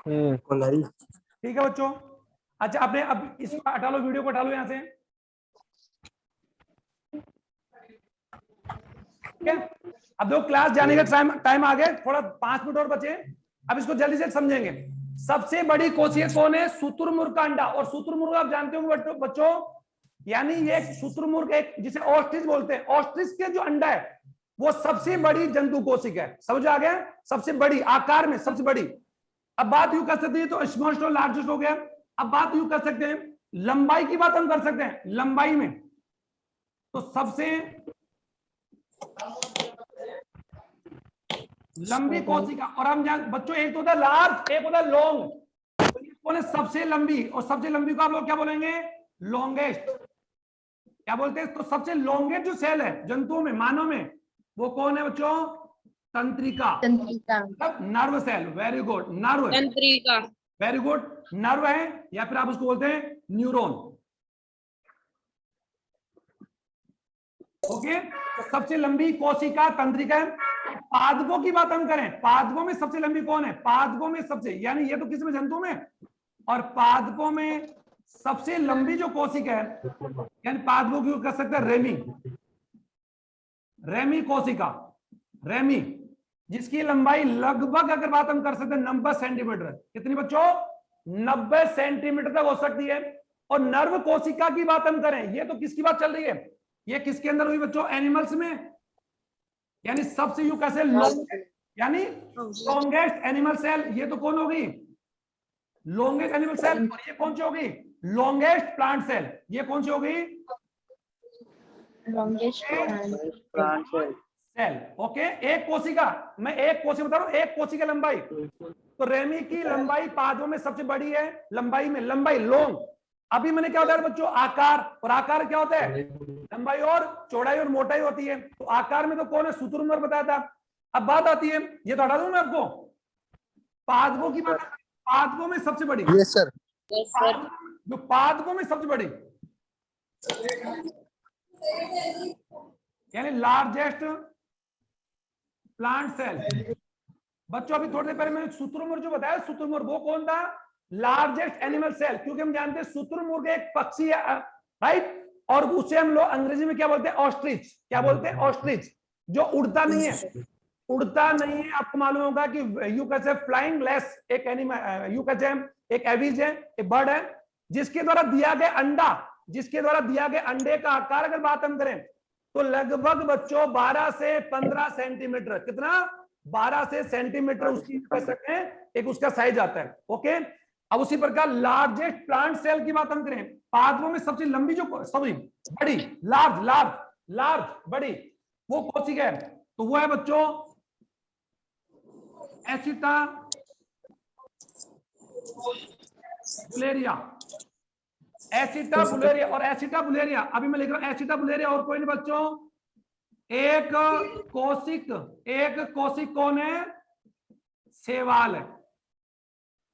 ठीक है बच्चों। अच्छा आपने अब इसको हटा लो, वीडियो को हटा लो यहाँ से। ठीक है, अब देखो क्लास जाने का टाइम आ गया, थोड़ा 5 मिनट और बचे। अब इसको जल्दी से समझेंगे। सबसे बड़ी कोशिका कौन है? शुतुरमुर्ग का अंडा। और शुतुरमुर्ग आप जानते हो बच्चों, यानी ये शुतुरमुर्ग एक जिसे ऑस्ट्रिच बोलते हैं, ऑस्ट्रिच के जो अंडा है वो सबसे बड़ी जंतु कोशिका है। समझ आ गया? सबसे बड़ी, आकार में सबसे बड़ी। अब बात यूं कर सकते हैं, तो स्मॉलेस्ट और लार्जेस्ट हो गया। अब बात यूं कर सकते हैं, लंबाई की बात हम कर सकते हैं। लंबाई में तो सबसे लंबी कोशिका, और हम जान बच्चों, एक तो होता है लार्ज, एक होता है लॉन्ग। तो ये कौन है? सबसे लंबी। और सबसे लंबी को आप लोग क्या बोलेंगे? लॉन्गेस्ट। क्या बोलते हैं? तो सबसे लॉन्गेस्ट जो सेल है जंतुओं में, मानव में, वो कौन है बच्चों? तंत्रिका। मतलब nerve cell. Very good, nerve. तंत्रिका। वेरी गुड, नर्व है, या फिर आप उसको बोलते हैं न्यूरॉन। ओके, तो सबसे लंबी कोशिका तंत्रिका है। पादपों की बात हम करें, पादपों में सबसे लंबी कौन है? पादपों में सबसे, यानी ये तो किस में? जंतु में। और पादपों में सबसे लंबी जो कोशिका है, यानी पादपों की कर सकते हैं रेमी, रेमी कोशिका, रेमी, जिसकी लंबाई लगभग अगर बात हम कर सकते हैं 90 सेंटीमीटर। कितनी बच्चों? 90 सेंटीमीटर तक हो सकती है। और नर्व कोशिका की बात हम करें, ये तो किसकी बात चल रही है? ये किसके अंदर हुई बच्चों? एनिमल्स में। यानी सबसे यू कैसे यानी लॉन्गेस्ट एनिमल सेल, ये तो कौन होगी? Longest animal cell. और ये कौन सी होगी? Longest plant cell. ये कौन सी होगी? Longest plant cell. ओके, एक कोशिका, मैं एक कोशिका बता रहा हूं, एक कोशिका लंबाई। तो रेमी की लंबाई पादों में सबसे बड़ी है, लंबाई में, लंबाई लॉन्ग। अभी मैंने क्या बताया बच्चों? आकार। और आकार क्या होता है? लंबाई और चौड़ाई और मोटाई होती है। तो आकार में तो कौन है? शुतुरमुर्ग बताया था। अब बात आती है, ये तो हटा दूं मैं आपको, पादपों की बात। पादपों में सबसे बड़ी। Yes sir. जो पादपों में सबसे बड़ी, यानी लार्जेस्ट प्लांट सेल। बच्चों अभी थोड़ी देर पहले मैंने शुतुरमुर्ग जो बताया, शुतुरमुर्ग वो कौन था? Largest animal cell. क्योंकि हम जानते हैं शुतुरमुर्ग एक पक्षी है, राइट। और उसे हम लोग अंग्रेजी में क्या बोलते हैं? ऑस्ट्रिच। क्या बोलते हैं? ऑस्ट्रिच, जो उड़ता नहीं है। उड़ता नहीं है। आपको मालूम होगा कि यू कैसे फ्लाइंग लेस एक एनिमल, यू कैसे एक एविज है, एक बर्ड है, जिसके द्वारा दिया गया अंडा, जिसके द्वारा दिया गया अंडे का आकार अगर बात हम करें तो लगभग बच्चों 12 से 15 सेंटीमीटर। कितना? 12 से सेंटीमीटर उसकी कह सकते हैं, एक उसका साइज आता है। ओके, अब उसी प्रकार लार्जेस्ट प्लांट सेल की बात हम करें, पादपों में सबसे लंबी जो, सॉरी बड़ी, लार्ज, लार्ज, लार्ज, बड़ी, वो कोशिका है, तो वो है बच्चों एसिटा बुलेरिया। एसिटा बुलेरिया। और एसिटा बुलेरिया अभी मैं लिख रहा हूं, एसिटा बुलेरिया और कोई नहीं बच्चों, एक कोशिक कौन है? सेवाल है।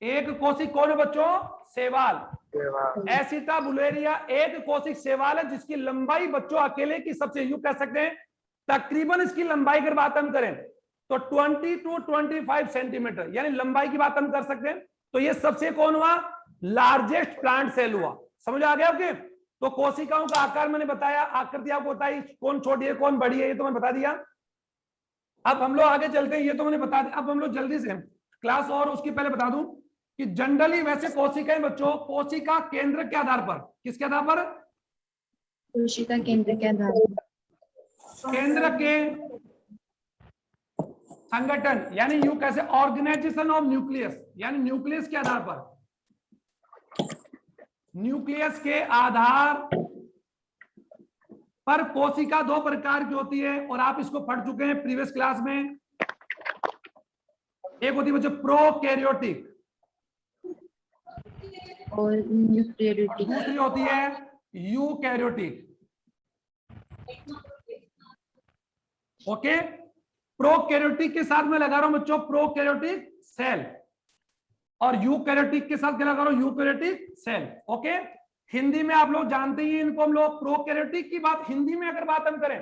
एक कोशिक कौन है बच्चों? सेवाल। एसिटा बुलेरिया एक कोशिक सेवाल है, जिसकी लंबाई बच्चों अकेले की सबसे, यू कह सकते हैं तकरीबन इसकी लंबाई अगर बात हम करें तो 20 to 25 सेंटीमीटर, यानी लंबाई की बात हम कर सकते हैं। तो ये सबसे कौन हुआ? लार्जेस्ट प्लांट सेल हुआ। समझ आ गया आपके? तो कोशिकाओं का आकार मैंने बताया, आकृति आपको बताई, कौन छोटी है कौन बड़ी है, ये तो मैंने बता दिया। अब हम लोग आगे चलते हैं, ये तो मैंने बता दिया। अब हम लोग जल्दी से क्लास, और उसकी पहले बता दूं कि जनरली वैसे कोशिकाएं बच्चों, कोशिका केंद्र के आधार पर, किसके आधार पर? कोशिका केंद्र के आधार पर, केंद्र के संगठन, यानी यू कैसे ऑर्गेनाइजेशन ऑफ न्यूक्लियस, यानी न्यूक्लियस के आधार पर, न्यूक्लियस के आधार पर कोशिका दो प्रकार की होती है, और आप इसको पढ़ चुके हैं प्रीवियस क्लास में। एक होती है बच्चों प्रोकैरियोटिक और यूकैरियोटिक, दूसरी होती है यूकैरियोटिक। ओके, प्रोकैरियोटिक के साथ मैं लगा रहा हूं बच्चों प्रोकैरियोटिक सेल, और यूकैरियोटिक के साथ क्या लगा रहा हूं? Eukaryotic cell. ओके, हिंदी में आप लोग जानते ही इनको हम लोग प्रोकैरियोटिक की बात, हिंदी में अगर बात हम करें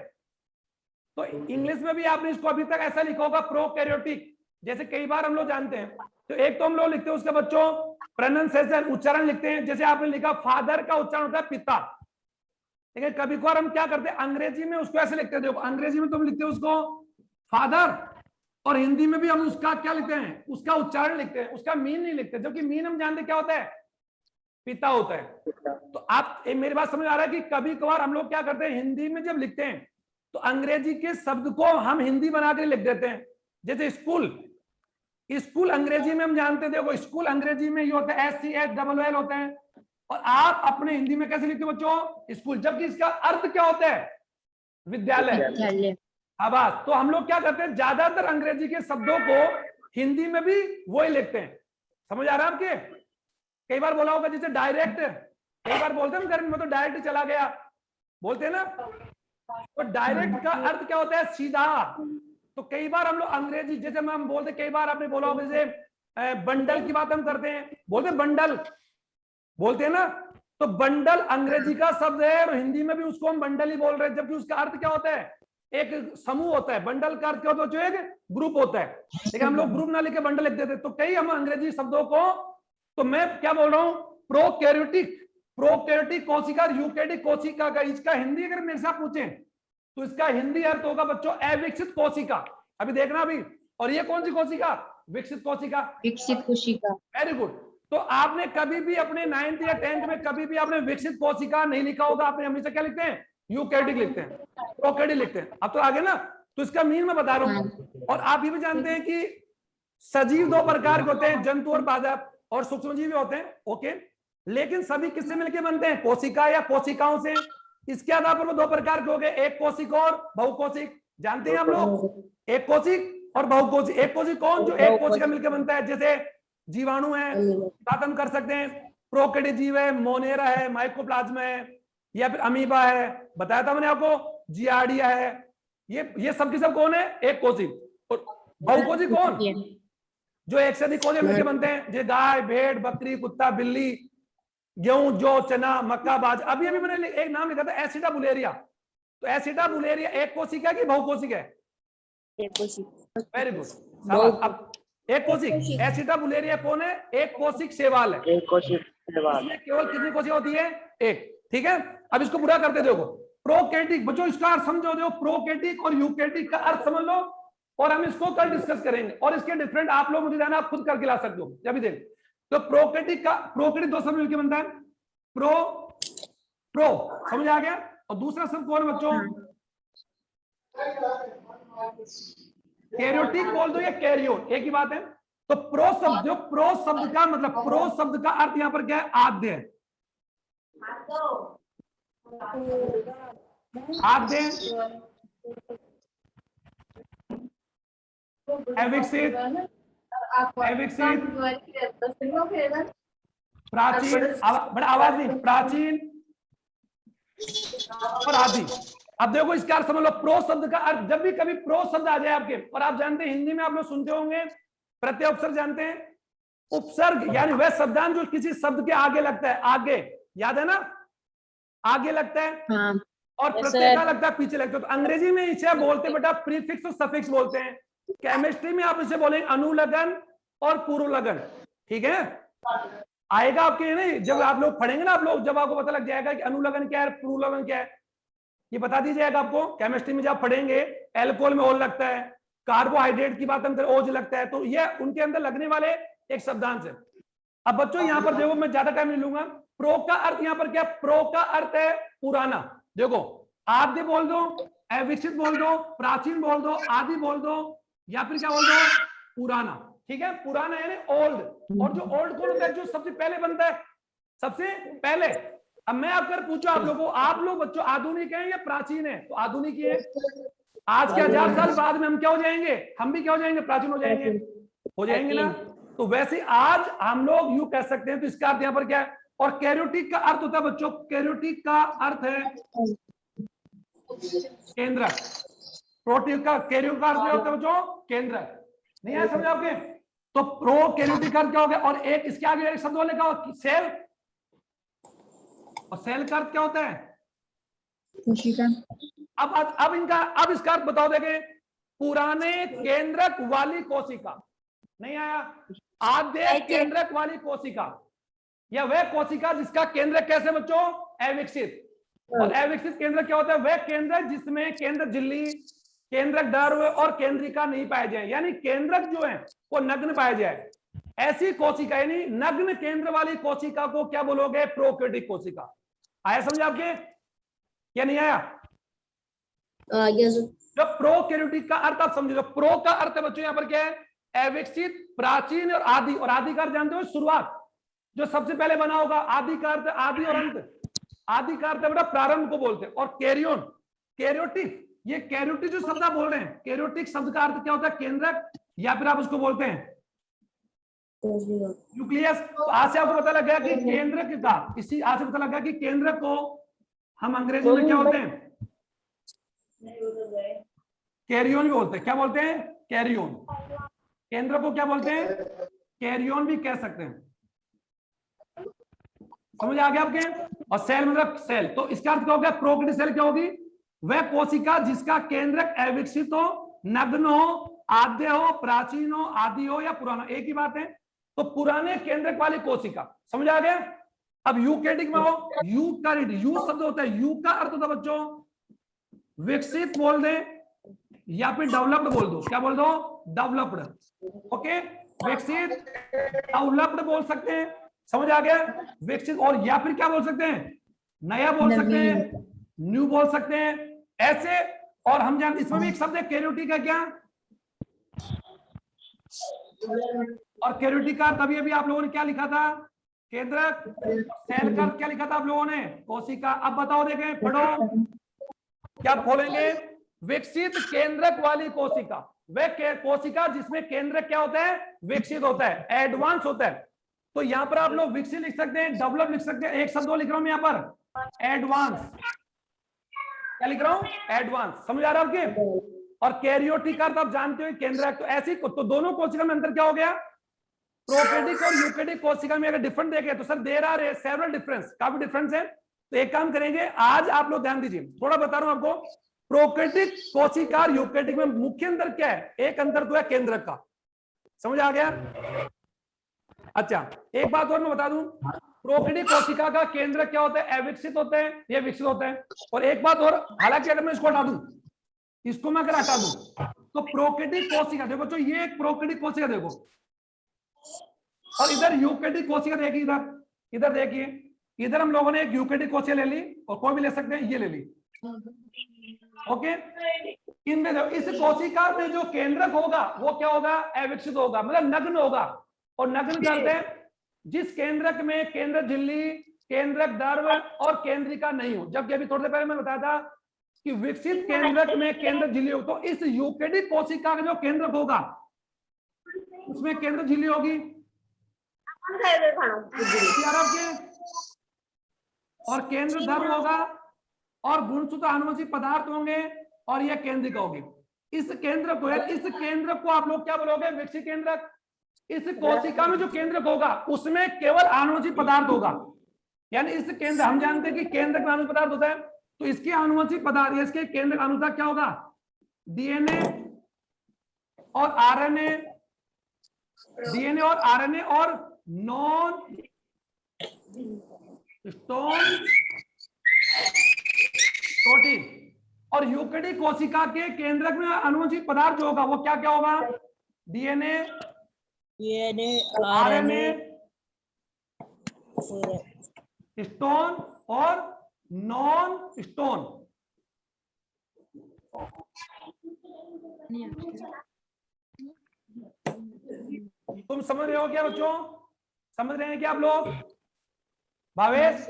तो इंग्लिश में भी आपने इसको अभी तक ऐसा लिखा होगा प्रोकैरियोटिक। जैसे कई बार हम लोग जानते हैं तो एक तो हम लोग लिखते हैं उसका बच्चों प्रोनाउंसिएशन, उच्चारण लिखते हैं। जैसे आपने लिखा फादर का उच्चारण होता है पिता, ठीक है। कभी कभार हम क्या करते हैं अंग्रेजी में उसको ऐसे लिखते हैं, देखो अंग्रेजी में तुम लिखते हो उसको फादर, और हिंदी में भी हम उसका क्या लिखते हैं, उसका उच्चारण लिखते हैं, उसका मीन नहीं लिखते, जबकि मीन हम जानते क्या होता है, पिता होता है। तो आप मेरी बात समझ आ रहा है कि कभी कभार हम लोग क्या करते हैं हिंदी में जब लिखते हैं तो अंग्रेजी के शब्द को हम हिंदी बना के लिख देते हैं। जैसे स्कूल, स्कूल अंग्रेजी में हम जानते हैं, देखो स्कूल अंग्रेजी में ये होता है SCHLL होता है, और आप अपने हिंदी में कैसे लिखते हो बच्चों, स्कूल, जबकि इसका अर्थ क्या होता है, विद्यालय, आवास। तो हम लोग क्या करते हैं ज्यादातर अंग्रेजी के शब्दों को हिंदी में भी वही लिखते हैं। समझ आ रहा है आपके? कई बार बोला होगा जैसे डायरेक्ट, कई बार बोलते हैं घर में तो डायरेक्ट चला गया, बोलते हैं ना, तो डायरेक्ट का अर्थ क्या होता है, सीधा। तो कई बार हम लोग अंग्रेजी, जैसे हम बोलते, कई बार आपने बोला होगा जैसे बंडल की बात हम करते हैं, बोलते बंडल, बोलते हैं ना, तो बंडल अंग्रेजी का शब्द है और हिंदी में भी उसको हम बंडल ही बोल रहे हैं, जबकि उसका अर्थ क्या होता है, एक समूह होता है। बंडल का अर्थ क्या होता है, जो एक ग्रुप होता है, लेकिन हम लोग ग्रुप ना लिखे बंडल लिख देते। तो कई हम अंग्रेजी शब्दों को, तो मैं क्या बोल रहा हूं, प्रोकैरियोटिक कोशिका, यूकैरियोटिक कोशिका का इसका हिंदी अगर मेरे से आप पूछें तो इसका हिंदी अर्थ होगा बच्चों अविकसित कोशिका। अभी देखना अभी, और ये कौन सी कोशिका, विकसित कोशिका, विकसित कोशिका। Very good. तो आपने कभी भी अपने 9th या 10th में कभी भी आपने विकसित कोशिका नहीं लिखा होगा, आपने हमेशा क्या लिखते हैं, यूकैरियोटिक लिखते हैं, प्रोकैरियोटिक लिखते हैं। अब तो आगे ना, तो इसका मीन मैं बता रहा हूं। और आप ये भी जानते हैं कि सजीव दो प्रकार के होते हैं, जंतु और पादप, और सूक्ष्मजीवी होते हैं, ओके। लेकिन सभी किससे मिलकर बनते हैं, कोशिका या कोशिकाओं से। इसके आधार पर वो दो प्रकार के हो गए, एक कोशिक और बहुकोशिक। जानते हैं आप लोग, एक कोशिक और बहुकोशिक। एक कोशिक कौन, जो एक कोशिका मिलकर बनता है, जैसे जीवाणु है, बात हम कर सकते हैं, प्रोकैरियोटिक जीव है, मोनेरा है, माइकोप्लाज्मा है, या फिर अमीबा है, बताया था मैंने आपको, जियार्डिया है। ये सब की सब कौन है, एक कोशिक। और बहुकोशिक कौन, जो एक से अधिक कोशिका मिलकर बनते हैं, जैसे गाय, भेड़, बकरी, कुत्ता, बिल्ली, गेहूं, जौ, चना, मक्का, बाज। अभी अभी मैंने एक नाम लिखा था एसिडाबुलेरिया। तो एसिडाबुलेरिया एक कोशिका की बहुकोशिक है, वेरी गुड। अब एक कोशिक, एसिडाबुलेरिया कौन है, एक कोशिक शैवाल है, एक कोशिक शैवाल। इसमें केवल कितनी कोशिका होती है, एक, ठीक है। अब इसको पूरा करते देखो, प्रोकैरियोटिक बच्चों, इसका अर्थ समझो, देखो प्रोकैरियोटिक और यूकैरियोटिक का अर्थ समझ लो, और हम इसको कल डिस्कस करेंगे। और इसके डिफरेंट आप लोग मुझे जाना, आप खुद करके ला सकते हो। अभी देख, तो प्रोकैरियोटिक का, प्रोकैरियोटिक दो शब्द मिलकर बनता है, प्रो समझ आ गया, और दूसरा शब्द कौन है बच्चों, कैरियोटिक बोल दो या कैरियोट, एक ही बात है। तो प्रो शब्द, जो प्रो शब्द का मतलब, प्रो शब्द का अर्थ यहां पर क्या है, आद्य है, आद्य, अविकसित, प्राचीन, बड़ा आवाज नहीं, प्राचीन और आदि। अब देखो इसका अर्थ समझ लो, प्रो शब्द का अर्थ, जब भी कभी प्रो शब्द आ जाए आपके, और आप जानते हैं हिंदी में आप लोग सुनते होंगे प्रत्यय उपसर्ग, जानते हैं उपसर्ग यानी वह शब्दांश जो किसी शब्द के आगे लगता है, आगे, याद है ना, आगे लगता है, हाँ, और प्रत्यय का लगता है पीछे लगता है। तो अंग्रेजी में इसे बोलते बेटा प्रीफिक्स और सफिक्स बोलते हैं। केमिस्ट्री में आप इसे बोलेंगे अनुलग्न और पूर्वलग्न, ठीक है। आएगा आपके नहीं, जब आप लोग पढ़ेंगे ना, आप लोग जब आपको पता लग जाएगा कि अनुलग्न क्या है, पूर्वलग्न क्या है, ये बता दी जाएगा आपको। केमिस्ट्री में जब पढ़ेंगे, एल्कोहल में ओल लगता है, कार्बोहाइड्रेट की बात हम करें ओज लगता है, तो ये उनके अंदर लगने वाले एक शब्दांश है। अब बच्चों यहां पर देखो, मैं ज्यादा टाइम नहीं लूंगा। प्रो का अर्थ यहां पर क्या, प्रो का अर्थ है पुराना। देखो आद्य बोल दो, अविकसित बोल दो, प्राचीन बोल दो, आदि बोल दो, या फिर क्या बोल दो, पुराना, ठीक है। पुराना यानी ओल्ड, और जो ओल्ड कौन होता है, जो सबसे पहले बनता है, सबसे पहले। अब मैं आपको पूछो आप लोगों, आप लोग बच्चों आधुनिक हैं या प्राचीन है, तो आधुनिक ही है। आज के 1000 साल बाद में हम क्या हो जाएंगे, हम भी क्या हो जाएंगे, प्राचीन हो जाएंगे ना। तो वैसे आज हम लोग यूं कह सकते हैं। तो इसका अर्थ यहाँ पर क्या है, और कैरियोटिक का अर्थ होता है बच्चों, कैरियोटिक का अर्थ है केंद्रक, प्रोटिक का, कैरियो का अर्थ क्या होता है बच्चों, केंद्रक। नहीं है समझ आपके? तो प्रो कैरियोटिक अर्थ क्या हो गया, और एक इसके आगे एक शब्द लिखा हो सेल, और सेल का अर्थ क्या होता है, कोशिका। अब इनका, अब इसका अर्थ बताओ देखे, पुराने केंद्रक वाली कोशिका। नहीं आया? आद्य केंद्रक वाली कोशिका या वह कोशिका जिसका केंद्रक कैसे बच्चों? अविकसित। और अविकसित केंद्रक क्या होता है? वह केंद्रक जिसमें केंद्र झिल्ली, केंद्रक दैर्घ्य और केंद्रिका नहीं पाए जाए, यानी केंद्रक जो है वो नग्न पाया जाए, ऐसी कोशिका यानी नग्न केंद्र वाली कोशिका को क्या बोलोगे? प्रोकैरियोटिक कोशिका। आया समझ आपके या नहीं आया? जो प्रोकैरियोटिक का अर्थ आप समझो, प्रो का अर्थ है बच्चों यहां पर क्या है? अविकसित, प्राचीन और आदि। और आदि का अर्थ जानते हो? शुरुआत, जो सबसे पहले बना होगा। आदि का अर्थ आदि और अंत। आदि का अर्थ बेटा प्रारंभ को बोलते हैं। और कैरियोन, कैरियोटिक, ये कैरियोटिक जो शब्द आप बोल रहे हैं, कैरियोटिक शब्द का अर्थ क्या होता है? केंद्रक, या फिर आप उसको बोलते हैं न्यूक्लियस। तो आज से आपको पता लग गया कि केंद्रक का, इसी आज से पता लगा कि केंद्रक को हम अंग्रेजी में क्या बोलते हैं? कैरियोन भी बोलते हैं। क्या बोलते हैं? कैरियोन। केंद्र को क्या बोलते हैं? कैरियोन भी कह सकते हैं। समझ आ गया आपके? और सेल मतलब सेल, तो इसका अर्थ क्या हो गया? प्रोकैरियोटिक सेल क्या होगी? वह कोशिका जिसका केंद्रक अविकसित हो, नग्न हो, आद्य हो, प्राचीन हो, आदि हो या पुराना, एक ही बात है। तो पुराने केंद्रक वाली कोशिका। समझ आ गया? अब यूकैरियोटिक में हो, यूकैरियोट, यू शब्द होता है, यू का अर्थ होता है बच्चों विकसित बोल दे या फिर डेवलप्ड बोल दो। क्या बोल दो? डेवलप्ड। ओके, विकसित, डेवलप्ड बोल सकते हैं। समझ आ गया? विकसित, और या फिर क्या बोल सकते हैं? नया बोल सकते हैं, न्यू बोल सकते हैं, ऐसे। और हम जानते इसमें भी एक शब्द है कैरियोटिक का, क्या? और कैरियोटिक का तभी अभी आप लोगों ने क्या लिखा था? केंद्रक। सेल का क्या लिखा था आप लोगों ने? कोशिका। अब बताओ, देखें, पढ़ो, क्या बोलेंगे? विकसित केंद्रक वाली कोशिका, वह कोशिका जिसमें केंद्रक क्या होता है? विकसित होता है, एडवांस होता है। तो यहां पर आप लोग विकसित लिख सकते हैं, डेवलप लिख सकते हैं। एक शब्द और लिख रहा हूं मैं यहां पर, एडवांस। क्या लिख रहा हूं? एडवांस। समझ आ रहा है आपके? और कैरियोटिक का आप जानते हो केंद्रक। तो ऐसी, तो दोनों कोशिका में अंतर क्या हो गया? प्रोकैरियोटिक और यूकैरियोटिक कोशिका में अगर डिफरेंट देखें तो sir there are several difference, काफी डिफरेंस है। तो एक काम करेंगे, आज आप लोग ध्यान दीजिए, थोड़ा बता रहा हूं आपको। प्रोकैरियोटिक कोशिका और यूकैरियोटिक में मुख्य अंतर क्या है? एक अंतर तो है केंद्रक का। समझ आ गया? अच्छा, एक बात और मैं बता दूं, प्रोकैरियोटिक कोशिका का केंद्रक क्या होता है? अविकसित होता है, यह विकसित होता है। और एक बात और, हालांकि अगर मैं इसको हटा दूं, इसको मैं अगर हटा दूं, तो प्रोकैरियोटिक कोशिका देखो, तो ये एक प्रोकैरियोटिक कोशिका देखो, और इधर यूकैरियोटिक कोशिका देखिए, इधर इधर देखिए, इधर हम लोगों ने एक यूकैरियोटिक कोशिका ले ली, और कोई भी ले सकते हैं, ये ले ली। ओके, इनमें इस कोशिका में जो केंद्रक होगा वो क्या होगा? अविकसित होगा, मतलब नग्न होगा। और नग्न करते हैं जिस केंद्रक में केंद्र झिल्ली, केंद्रक दैर्घ्य और केंद्रिका नहीं हो। जबकि अभी थोड़ी देर पहले मैंने बताया था कि विकसित केंद्रक में केंद्र झिल्ली हो। तो इस यूकैरियोटिक कोशिका का जो केंद्रक होगा उसमें केंद्र झिल्ली होगी, और केंद्र दैर्घ्य होगा, और गुणसूत्र आनुवंशिक पदार्थ होंगे, और यह केंद्रिका होगी। इस केंद्र को आप लोग क्या बोलोगे? विकसित केंद्रक। इस कोशिका में जो केंद्रक होगा उसमें केवल आनुवंशिक पदार्थ होगा, यानी इस केंद्र, हम जानते हैं कि केंद्रक में आनुवंशिक पदार्थ होता है, तो इसके आनुवंशिक पदार्थ, इसके केंद्रक अनुसार क्या होगा? डीएनए और आरएनए, डीएनए और आरएनए और नॉन स्टोन प्रोटीन। और यूकैरियोटिक कोशिका के केंद्रक में आनुवंशिक पदार्थ जो होगा वो क्या क्या होगा? डीएनए, आरएनए, स्टोन और नॉन स्टोन। तुम समझ रहे हो क्या बच्चों? समझ रहे हैं क्या आप लोग? भावेश?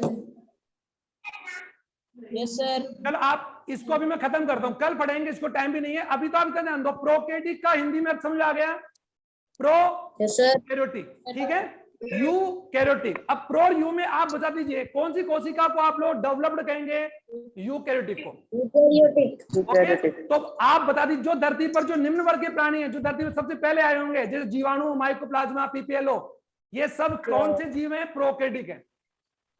Yes sir. चल आप इसको अभी मैं खत्म करता हूं, कल पढ़ेंगे इसको, टाइम भी नहीं है अभी। तो आप इतना ध्यान दो, प्रोकैरियोटिक का हिंदी में समझ आ गया? प्रोकैरियोटिक, ठीक है, यूकैरियोटिक। अब प्रो और यू में आप बता दीजिए कौन सी कोशिका को आप लोग डेवलप्ड कहेंगे? यूकैरियोटिक को। यूकैरियोटिक। तो आप बता दीजिए जो धरती पर जो निम्न वर्ग के प्राणी हैं, जो धरती पर सबसे पहले आए होंगे, जैसे जीवाणु, माइकोप्लाज्मा, पीपीएलओ, ये सब कौन से जीव हैं? प्रोकैरियोटिक है।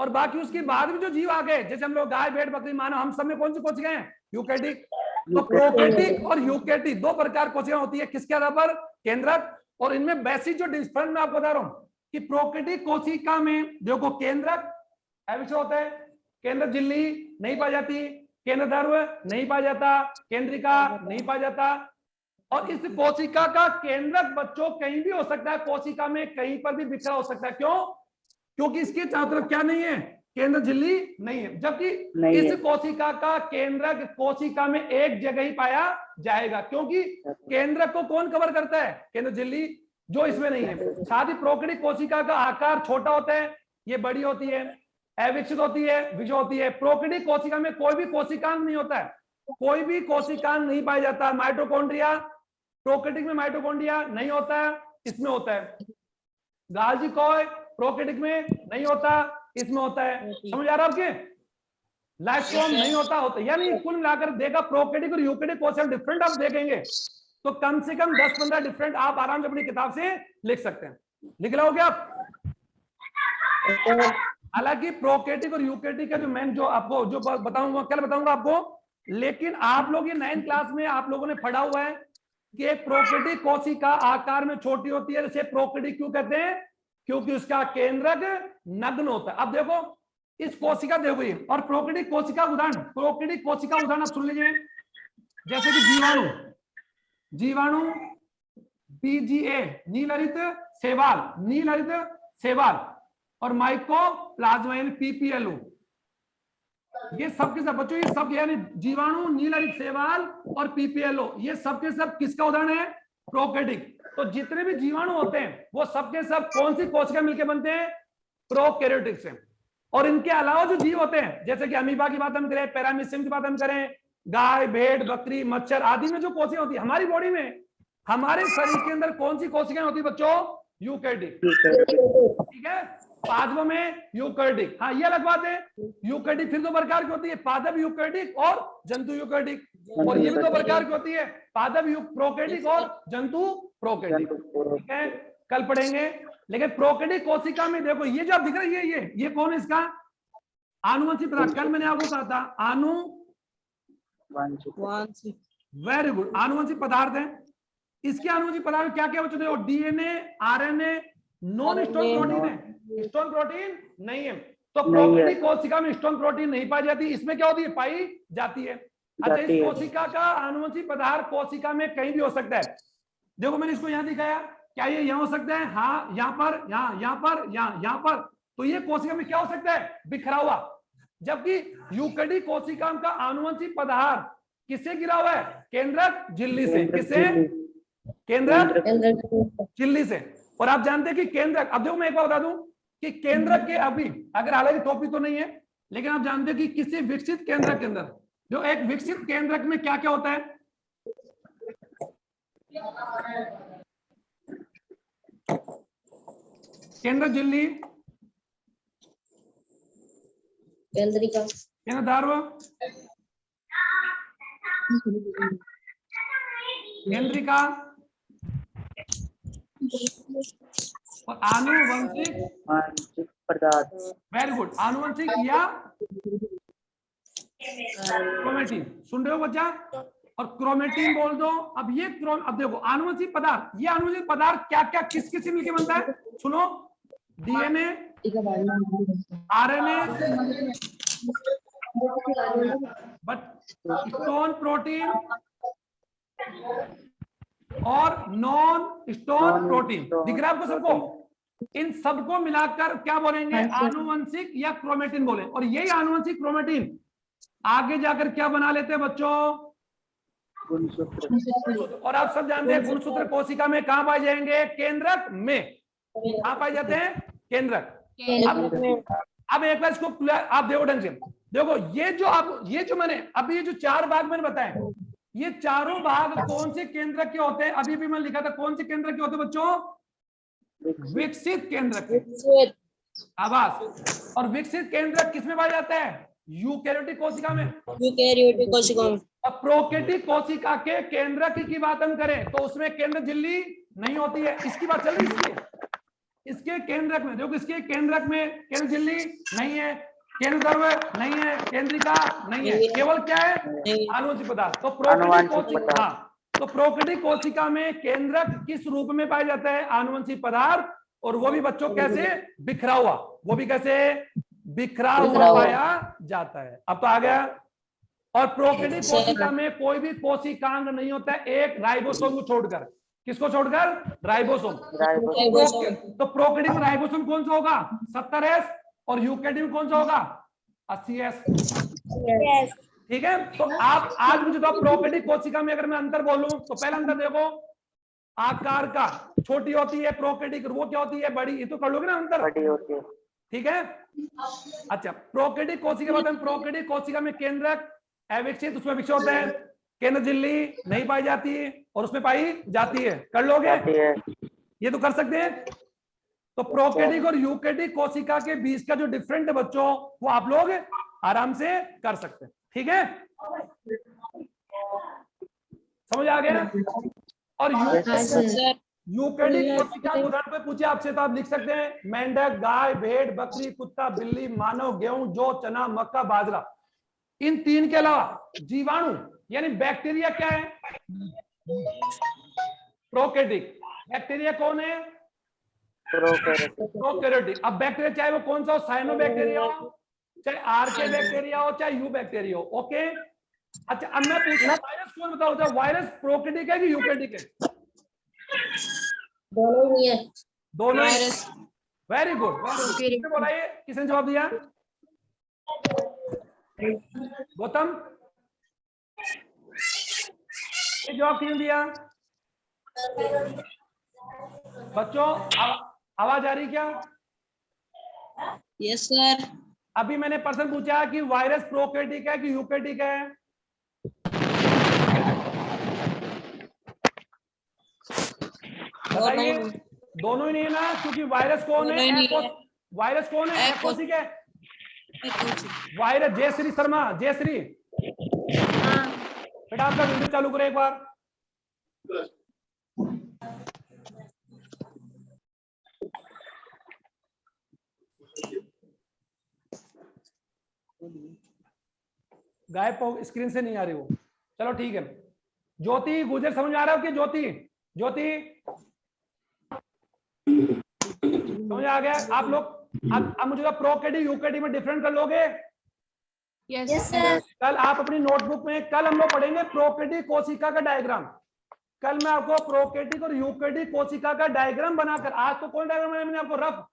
और बाकी उसके बाद भी जो जीव आ गए, जैसे हम लोग गाय, भेड़, बकरी, मानव, हम सब में कौन सी कोशिका हैं? यूकैरियोटिक। तो प्रोकैरियोटिक और यूकैरियोटिक दो प्रकार कोशिका होती है, किसके आधार पर? केंद्रक और इनमें बेसिक जो डिफरेंस मैं आपको बता रहा हूं कि प्रोकैरियोटिक कोशिका में देखो केंद्रक एविक्स होता है, केंद्र झिल्ली नहीं पाई जाती, केंद्र ध्रुव नहीं पाया जाता, केंद्रिका नहीं पाया जाता। और इस कोशिका का केंद्रक बच्चों कहीं भी हो सकता है, कोशिका में कहीं पर भी बिखरा हो सकता है। क्यों? क्योंकि इसके चारों तरफ क्या नहीं है, केंद्र झिल्ली नहीं है, जबकि इस कोशिका का केंद्रक कोशिका में एक जगह ही पाया जाएगा, क्योंकि केंद्रक को कौन कवर करता है, केंद्र झिल्ली, जो इसमें नहीं है। साथ ही प्रोकैरियोटिक कोशिका का आकार छोटा होता है, ये बड़ी होती है, अविकसित होती है, विजय होती है। प्रोकैरियोटिक कोशिका में कोई भी कोशिकांग नहीं होता है, कोई भी कोशिकांग नहीं पाया जाता। माइटोकॉन्ड्रिया, प्रोकैरियोटिक में माइटोकॉन्ड्रिया नहीं होता है, इसमें होता है। गाल्गी कॉय प्रोकैरियोटिक में नहीं होता, इसमें होता है। समझ आ रहा है आपके? लाइसोसोम नहीं होता, यानी कुल मिलाकर देखा प्रोकैरियोटिक और यूकैरियोटिक कोशिका डिफरेंट आप देखेंगे तो कम से कम 10-15 डिफरेंट आप आराम से अपनी किताब से लिख सकते हैं। लिख रहे हो क्या आप? हालांकि प्रोकैरियोटिक और यूकैरियोटिक का जो मैं जो आपको जो बताऊंगा, कल बताऊंगा आपको, लेकिन आप लोग ये 9th क्लास में आप लोगों ने पढ़ा हुआ है कि एक प्रोकैरियोटिक कोशिका आकार में छोटी होती है, जैसे प्रोकैरियोटिक क्यों कहते हैं, क्योंकि उसका केंद्रक नग्न होता है। अब देखो इस कोशिका देखो ये, और प्रोकैरियोटिक कोशिका उदाहरण, प्रोकैरियोटिक कोशिका उदाहरण आप सुन लीजिए, जैसे कि जीवाणु, जीवाणु बीजीए नीलहरित शैवाल, नीलहरित शैवाल, और माइकोप्लाज्मा यानी पीपीएलओ, ये सब के सब बच्चों, ये सब यानी जीवाणु, नीलहरित शैवाल और पीपीएलओ, ये सब के सब किसका उदाहरण है, प्रोकैरियोटिक। तो जितने भी जीवाणु होते हैं वो सबके सब कौन सी कोशिका मिलकर बनते हैं, प्रोकैरियोटिक से। और इनके अलावा जो जीव होते हैं, जैसे कि अमीबा की बात हम करें, पैरामीशियम की बात हम करें, गाय, भेड़, बकरी, मच्छर आदि में जो कोशिका होती है हमारी बॉडी में, हमारे शरीर के अंदर कौन सी कोशिकाएं होती है बच्चों, यूकैरियोटिक। ठीक है, पादपों में यूकैरियोटिक, हाँ ये अलग बात है। यूकैरियोटिक फिर दो प्रकार की होती है, पादप यूकैरियोटिक और जंतु यूकैरियोटिक, और ये भी दो प्रकार की होती है, पादप प्रोकैरियोटिक और जंतु प्रोकैरियोटिक। ठीक है, कल पढ़ेंगे। लेकिन प्रोकैरियोटिक कोशिका में देखो ये जो दिख रही है, ये कौन है, इसका आनुवंशिक पदार्थ। कल मैंने आपको कहा था आनुवंशिक, वेरी गुड, आनुवंशिक पदार्थ है। इसके आनुवंशिक पदार्थ क्या क्या बच्चों, देखो DNA, RNA, non stone protein है, स्टोन प्रोटीन नहीं है। तो प्रोकैरियोटिक कोशिका में स्टोन प्रोटीन नहीं पाई जाती, इसमें क्या होती है, पाई जाती है। अच्छा, इस कोशिका का आनुवंशिक पदार्थ कोशिका में कहीं भी हो सकता है। देखो मैंने इसको यहाँ दिखाया, क्या ये यहाँ हो सकता है, हाँ यहाँ पर, यहाँ पर, यहाँ पर। तो ये कोशिका में क्या हो सकता है, बिखरा हुआ। जबकि यूकैरियोटिक कोशिका का आनुवंशिक पदार्थ किससे गिरा हुआ है, केंद्रक झिल्ली से। किससे, केंद्रक झिल्ली से। और आप जानते हैं कि केंद्रक, अब देखो मैं एक बार बता दूं कि केंद्रक के अभी, अगर हालांकि टॉपिक तो नहीं है, लेकिन आप जानते हैं कि किसी विकसित केंद्रक के अंदर, जो एक विकसित केंद्रक में क्या क्या होता है, केंद्र झिल्ली, केंद्रिका, केंद्र ध्रुव, केंद्रिका और आनुवंशिक पदार्थ। वेरी गुड, आनुवंशिक या क्रोमेटिन। सुन रहे हो बच्चा, और क्रोमेटिन बोल दो। अब ये अब देखो आनुवंशिक पदार्थ, ये आनुवंशिक पदार्थ क्या क्या किस किस से मिलकर बनता है, सुनो, DNA, RNA, but stone protein और नॉन स्टोन प्रोटीन। दिख रहा है आपको सबको? इन सबको मिलाकर क्या बोलेंगे, आनुवंशिक या क्रोमेटिन बोले। और यही आनुवंशिक क्रोमेटिन आगे जाकर क्या बना लेते हैं बच्चों, और आप सब जानते हैं गुणसूत्र कोशिका में कहां पाए जाएंगे, केंद्रक में। कहां पाए जाते हैं, केंद्रक। अब एक बार इसको आप देखो ढंग से, देखो ये जो मैंने अभी ये जो 4 भाग मैंने बताए, ये चारों भाग कौन से केंद्रक के होते हैं, अभी भी मैंने लिखा था कौन से केंद्रक के होते हैं बच्चों, विकसित केंद्रक। आवाज, और विकसित केंद्रक किसमें पाया जाता है, यूकैरियोटिक कोशिका में, यूकैरियोटिक कोशिका में। और प्रोकैरियोटिक कोशिका के केंद्रक की बात हम करें तो उसमें केंद्र झिल्ली नहीं होती है। इसकी बात चल रही है, इसके केंद्रक में देखो, इसके केंद्रक में केंद्र झिल्ली नहीं है, केंद्र ध्रुव नहीं है, केंद्रिका नहीं है, केवल क्या है, आनुवंशिक पदार्थ। तो प्रोकैरियोटिक कोशिका, हाँ, तो प्रोकैरियोटिक कोशिका में केंद्रक किस रूप में पाया जाता है? आनुवंशिक पदार्थ, और वो भी बच्चों कैसे? बिखरा हुआ। वो भी कैसे? बिखरा हुआ पाया जाता है। अब तो आ गया। और प्रोकैरियोटिक कोशिका में कोई भी कोशिकांग नहीं होता है, एक राइबोसोम को छोड़कर। किसको छोड़कर? राइबोसोम। तो प्रोकैरियोटिक में राइबोसोम कौन सा होगा? 70S, और यूकैरियोटिक में कौन सा होगा? 80S। ठीक है। तो आप आज मुझे तो प्रोकैरियोटिक कोशिका में अगर मैं अंतर बोलूं तो पहला अंतर देखो, आकार का छोटी होती है प्रोकैरियोटिक, वो क्या होती है? बड़ी। ये तो कर लोगे ना अंतर, बड़ी होती है। ठीक है। अच्छा, प्रोकैरियोटिक कोशिका बात है। प्रोकैरियोटिक कोशिका में केंद्रक अविकसित, उसमें विकसित होता है। केंद्र झिल्ली नहीं पाई जाती है और उसमें पाई जाती है। कर लोगे? ये तो कर सकते हैं। तो प्रोकैरियोटिक और यूकैरियोटिक कोशिका के बीच का जो डिफरेंट है बच्चों, वो आप लोग आराम से कर सकते हैं। ठीक है, समझ आ गया? और यूकैरियोटिक कोशिका उदाहरण पे पूछे आपसे तो आप लिख सकते हैं मेंढक, गाय, भेड़, बकरी, कुत्ता, बिल्ली, मानव, गेहूं, जौ, चना, मक्का, बाजरा। इन तीन के अलावा जीवाणु यानी बैक्टीरिया क्या है? प्रोकैरियोटिक। बैक्टीरिया कौन है? प्रोकैरियोटिक। अब बैक्टीरिया चाहे वो कौन सा हो, साइनो बैक्टीरिया हो, चाहे आर्के बैक्टीरिया हो, चाहे यू बैक्टीरिया हो। ओके। अच्छा, अब मैं पूछूं वायरस कौन? बताओ, वायरस प्रोकैरियोटिक है कि यूकैरियोटिक है? दोनों ही है। दोनों। Very good. बोला ये किसने जवाब दिया? गौतम, ये जवाब किसने दिया? बच्चों आवाज आ रही क्या? Yes sir. अभी मैंने प्रश्न पूछा कि वायरस प्रोकैरियोटिक है कि यूकैरियोटिक है? बताइए। दोनों ही नहीं है ना, क्योंकि वायरस कौन है? वायरस कौन है? एकोसिक है। वायरस। जयश्री शर्मा, जयश्री बेटा आपका वीडियो चालू करो एक बार। गायब हो, स्क्रीन से नहीं आ रही वो। चलो ठीक है। ज्योति गुजर समझ आ रहा हो कि? ज्योति, ज्योति समझ आ गया आप लोग? अब मुझे प्रोकैरियोटिक यूकैरियोटिक में डिफरेंट कर लोगे? Yes sir. कल आप अपनी नोटबुक में, कल हम लोग पढ़ेंगे प्रोकैरियोटिक कोशिका का डायग्राम। कल मैं आपको प्रोकैरियोटिक और यूकैरियोटिक कोशिका का डायग्राम बनाकर, आज तो कौन डायग्राम बनाया मैंने आपको? रफ।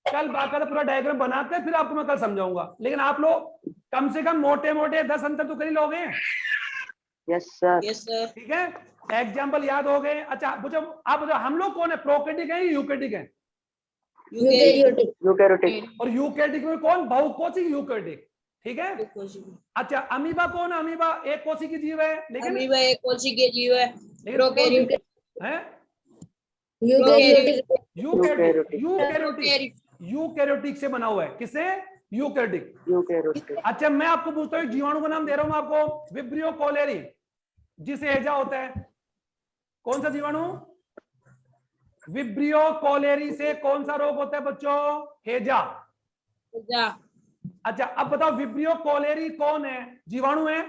कल बाकायदा पूरा डायग्राम बनाते फिर आपको मैं कल समझाऊंगा। लेकिन आप लोग कम से कम मोटे मोटे 10 अंतर तो कर ही लोगे। Yes sir. Yes sir. ठीक है, एग्जाम्पल याद हो गए। अच्छा आप बताओ हम लोग कौन है? प्रोकैरियोटिक है या यूकैरियोटिक है? यूकैरियोटिक। और यूकैरियोटिक में कौन? बहुकोशिक यूकैरियोटिक। ठीक है। अच्छा, अमीबा कौन है? अमीबा एक कोशिकीय जीव है, लेकिन अमीबा एक कोशिकीय जीव है। प्रोकैरियोटिक है। यूकैरियोटिक। यूकैरियोटिक यूकैरियोटिक से बना हुआ है। किससे? यूकैरियोटिक। अच्छा, मैं आपको पूछता हूँ जीवाणु का नाम दे रहा हूं मैं आपको, विब्रियो कोलेरी, जिसे हैजा होता है। कौन सा जीवाणु? विब्रियो कोलेरी से कौन सा रोग होता है बच्चों? हैजा। अच्छा, अब बताओ विब्रियो कोलेरी कौन है? जीवाणु है?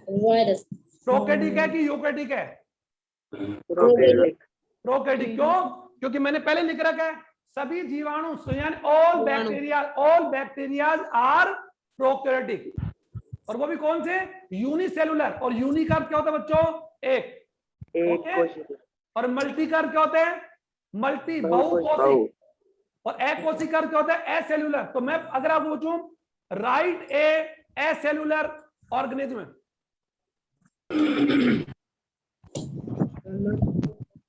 वायरस। प्रोकैरियोटिक है कि यूकैरियोटिक है? प्रोकैरियोटिक। क्यों? क्योंकि मैंने पहले लिख रखा है सभी जीवाणु, ऑल बैक्टीरियाज आर प्रोकैरियोटिक। और वो भी कौन से? यूनिसेलुलर। और यूनि का अर्थ क्या होता है बच्चों? एक। ओके। और मल्टी का अर्थ क्या होता है? मल्टी, बहुकोशिक। और एकोशिक का अर्थ क्या होता है? एसेलुलर। तो मैं अगर आपको पूछूं राइट ए सेलुलर ऑर्गेनिज्म,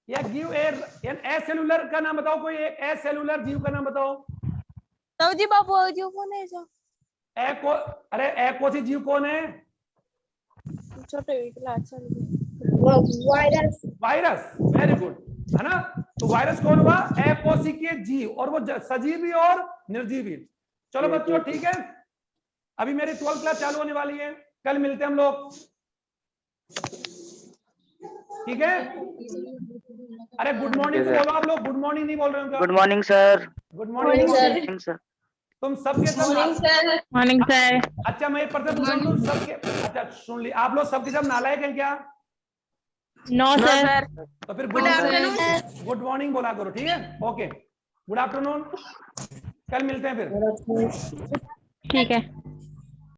या गिव ए सेलुलर का नाम बताओ। कोई एक ए सेलुलर जीव का नाम बताओ। जी बाबू जीव कौन है? जो अरे एकोशिक जीव कौन है? छोटे class virus. Virus. Very good, है ना? तो वायरस कौन हुआ? एकोशिकीय जीव, और वो सजीवी और निर्जीवी। चलो बच्चों ठीक है, अभी मेरी 12th क्लास चालू होने वाली है, कल मिलते हैं हम लोग। ठीक है। अरे गुड मॉर्निंग तो बोलो आप लोग। गुड मॉर्निंग नहीं बोल रहे हो? Good morning sir. Good morning sir. तुम सबके सब। Morning sir. अच्छा मैं एक प्रश्न पूछ रहा हूं, तुम सबके, अच्छा सुन ली, आप लोग सबके सब नालायक हैं क्या? No sir. तो फिर Good afternoon. गुड मॉर्निंग बोला करो, ठीक है? Okay, good afternoon. कल मिलते हैं फिर। ठीक है।